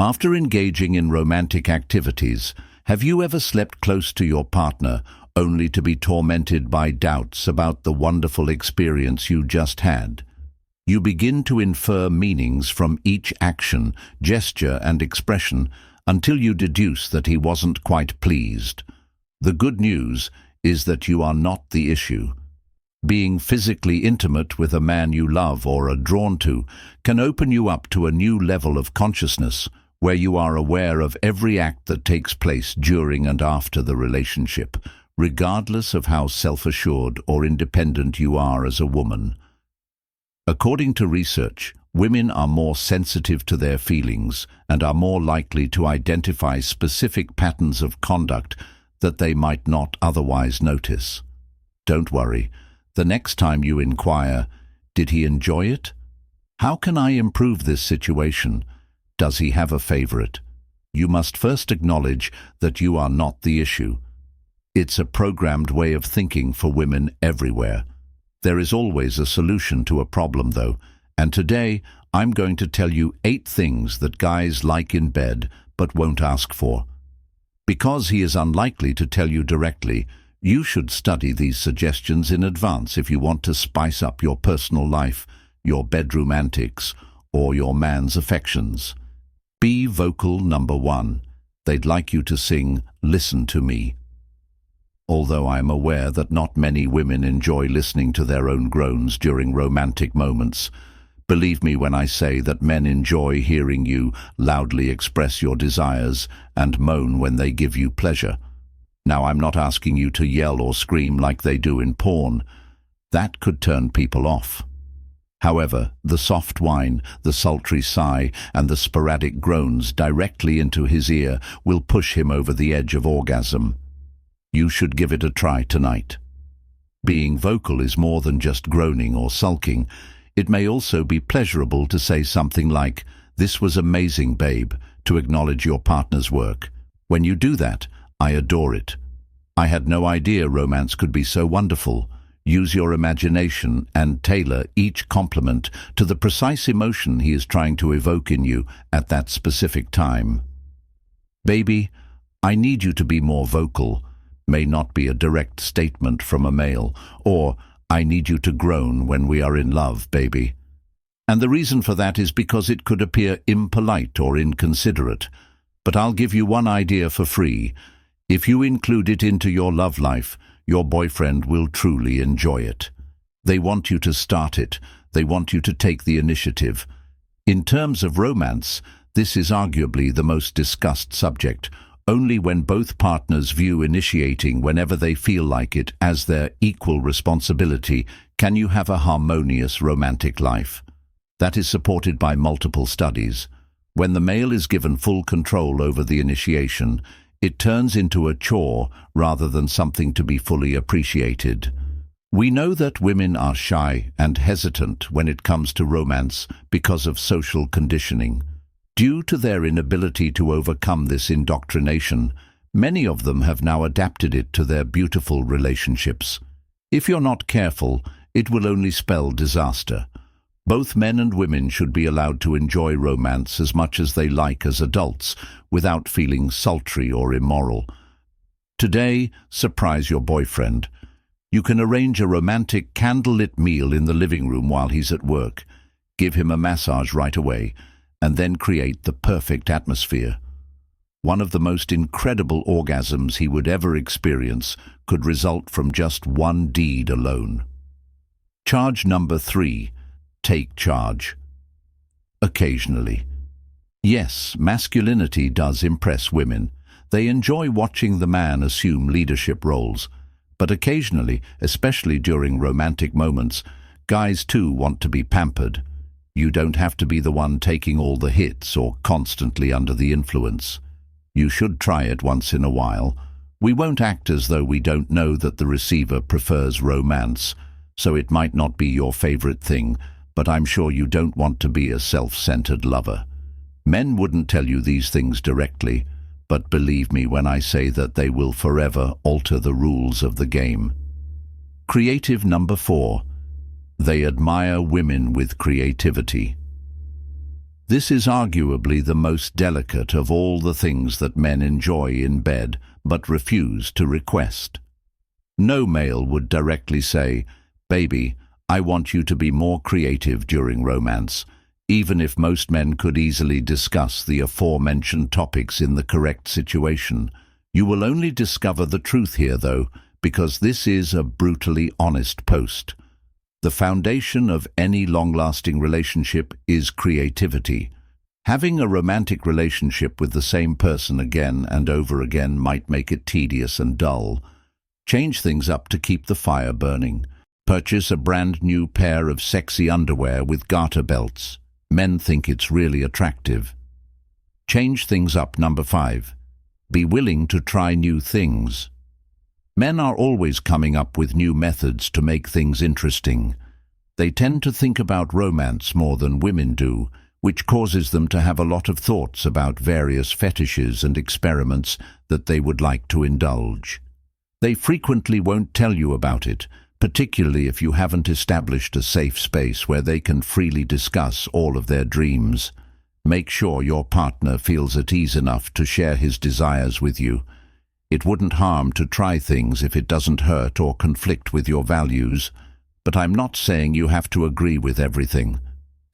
After engaging in romantic activities, have you ever slept close to your partner only to be tormented by doubts about the wonderful experience you just had? You begin to infer meanings from each action, gesture, and expression until you deduce that he wasn't quite pleased. The good news is that you are not the issue. Being physically intimate with a man you love or are drawn to can open you up to a new level of consciousness where you are aware of every act that takes place during and after the relationship, regardless of how self-assured or independent you are as a woman. According to research, women are more sensitive to their feelings and are more likely to identify specific patterns of conduct that they might not otherwise notice. Don't worry. The next time you inquire, did he enjoy it? How can I improve this situation? Does he have a favorite? You must first acknowledge that you are not the issue. It's a programmed way of thinking for women everywhere. There is always a solution to a problem, though, and today I'm going to tell you 8 things that guys like in bed but won't ask for. Because he is unlikely to tell you directly, you should study these suggestions in advance if you want to spice up your personal life, your bedroom antics, or your man's affections. Be vocal. Number 1. They'd like you to sing "Listen to Me." Although I'm aware that not many women enjoy listening to their own groans during romantic moments, believe me when I say that men enjoy hearing you loudly express your desires and moan when they give you pleasure. Now, I'm not asking you to yell or scream like they do in porn. That could turn people off. However, the soft whine, the sultry sigh, and the sporadic groans directly into his ear will push him over the edge of orgasm. You should give it a try tonight. Being vocal is more than just groaning or sulking. It may also be pleasurable to say something like, "This was amazing, babe," to acknowledge your partner's work. When you do that, I adore it. I had no idea romance could be so wonderful. Use your imagination and tailor each compliment to the precise emotion he is trying to evoke in you at that specific time. "Baby, I need you to be more vocal," may not be a direct statement from a male, or "I need you to groan when we are in love, baby." And the reason for that is because it could appear impolite or inconsiderate. But I'll give you one idea for free. If you include it into your love life, your boyfriend will truly enjoy it. They want you to start it. They want you to take the initiative. In terms of romance, this is arguably the most discussed subject. Only when both partners view initiating whenever they feel like it as their equal responsibility can you have a harmonious romantic life. That is supported by multiple studies. When the male is given full control over the initiation, it turns into a chore rather than something to be fully appreciated. We know that women are shy and hesitant when it comes to romance because of social conditioning. Due to their inability to overcome this indoctrination, many of them have now adapted it to their beautiful relationships. If you're not careful, it will only spell disaster. Both men and women should be allowed to enjoy romance as much as they like as adults, without feeling sultry or immoral. Today, surprise your boyfriend. You can arrange a romantic candlelit meal in the living room while he's at work. Give him a massage right away, and then create the perfect atmosphere. One of the most incredible orgasms he would ever experience could result from just one deed alone. Charge number 3. Take charge. Occasionally. Yes, masculinity does impress women. They enjoy watching the man assume leadership roles. But occasionally, especially during romantic moments, guys too want to be pampered. You don't have to be the one taking all the hits or constantly under the influence. You should try it once in a while. We won't act as though we don't know that the receiver prefers romance, so it might not be your favorite thing, but I'm sure you don't want to be a self-centered lover. Men wouldn't tell you these things directly, but believe me when I say that they will forever alter the rules of the game. Creative number 4. They admire women with creativity. This is arguably the most delicate of all the things that men enjoy in bed but refuse to request. No male would directly say, "Baby, I want you to be more creative during romance," even if most men could easily discuss the aforementioned topics in the correct situation. You will only discover the truth here, though, because this is a brutally honest post. The foundation of any long-lasting relationship is creativity. Having a romantic relationship with the same person again and over again might make it tedious and dull. Change things up to keep the fire burning. Purchase a brand new pair of sexy underwear with garter belts. Men think it's really attractive. Change things up. Number 5. Be willing to try new things. Men are always coming up with new methods to make things interesting. They tend to think about romance more than women do, which causes them to have a lot of thoughts about various fetishes and experiments that they would like to indulge. They frequently won't tell you about it, particularly if you haven't established a safe space where they can freely discuss all of their dreams. Make sure your partner feels at ease enough to share his desires with you. It wouldn't harm to try things if it doesn't hurt or conflict with your values, but I'm not saying you have to agree with everything.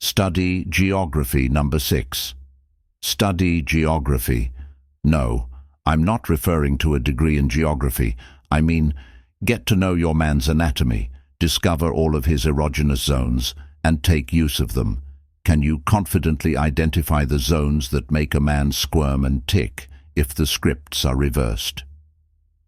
Study geography. Number 6. Study geography. No, I'm not referring to a degree in geography. I mean, get to know your man's anatomy, discover all of his erogenous zones, and take use of them. Can you confidently identify the zones that make a man squirm and tick if the scripts are reversed?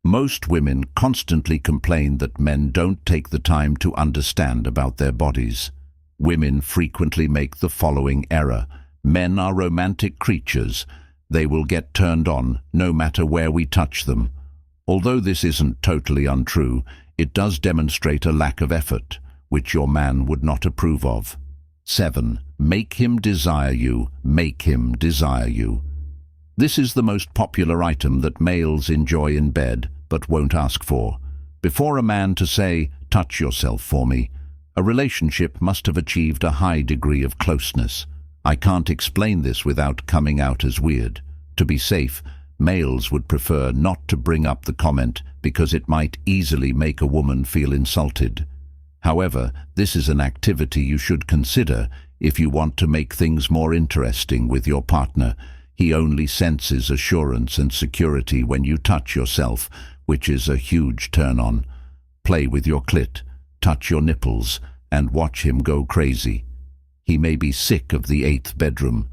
Most women constantly complain that men don't take the time to understand about their bodies. Women frequently make the following error. Men are romantic creatures. They will get turned on no matter where we touch them. Although this isn't totally untrue, it does demonstrate a lack of effort, which your man would not approve of. 7. Make him desire you. Make him desire you. This is the most popular item that males enjoy in bed, but won't ask for. Before a man to say, "Touch yourself for me," a relationship must have achieved a high degree of closeness. I can't explain this without coming out as weird. To be safe, males would prefer not to bring up the comment because it might easily make a woman feel insulted. However, this is an activity you should consider if you want to make things more interesting with your partner. He only senses assurance and security when you touch yourself, which is a huge turn-on. Play with your clit, touch your nipples, and watch him go crazy. He may be sick of the 8th bedroom.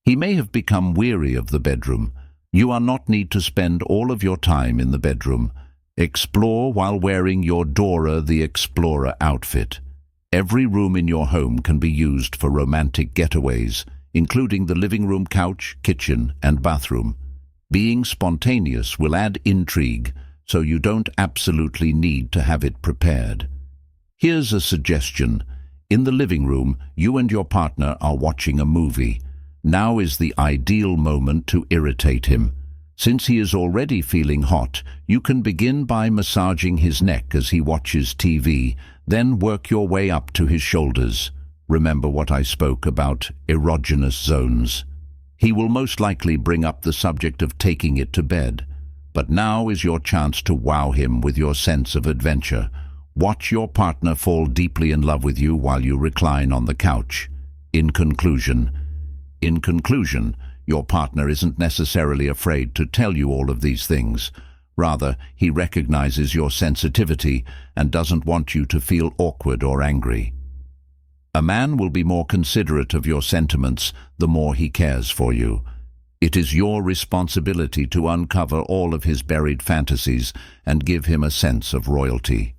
He may have become weary of the bedroom. You are not need to spend all of your time in the bedroom. Explore while wearing your Dora the Explorer outfit. Every room in your home can be used for romantic getaways, including the living room, couch, kitchen, and bathroom. Being spontaneous will add intrigue, so you don't absolutely need to have it prepared. Here's a suggestion. In the living room, you and your partner are watching a movie. Now is the ideal moment to irritate him. Since he is already feeling hot, you can begin by massaging his neck as he watches TV, then work your way up to his shoulders. Remember what I spoke about erogenous zones. He will most likely bring up the subject of taking it to bed. But now is your chance to wow him with your sense of adventure. Watch your partner fall deeply in love with you while you recline on the couch. In conclusion, your partner isn't necessarily afraid to tell you all of these things. Rather, he recognizes your sensitivity and doesn't want you to feel awkward or angry. A man will be more considerate of your sentiments the more he cares for you. It is your responsibility to uncover all of his buried fantasies and give him a sense of royalty.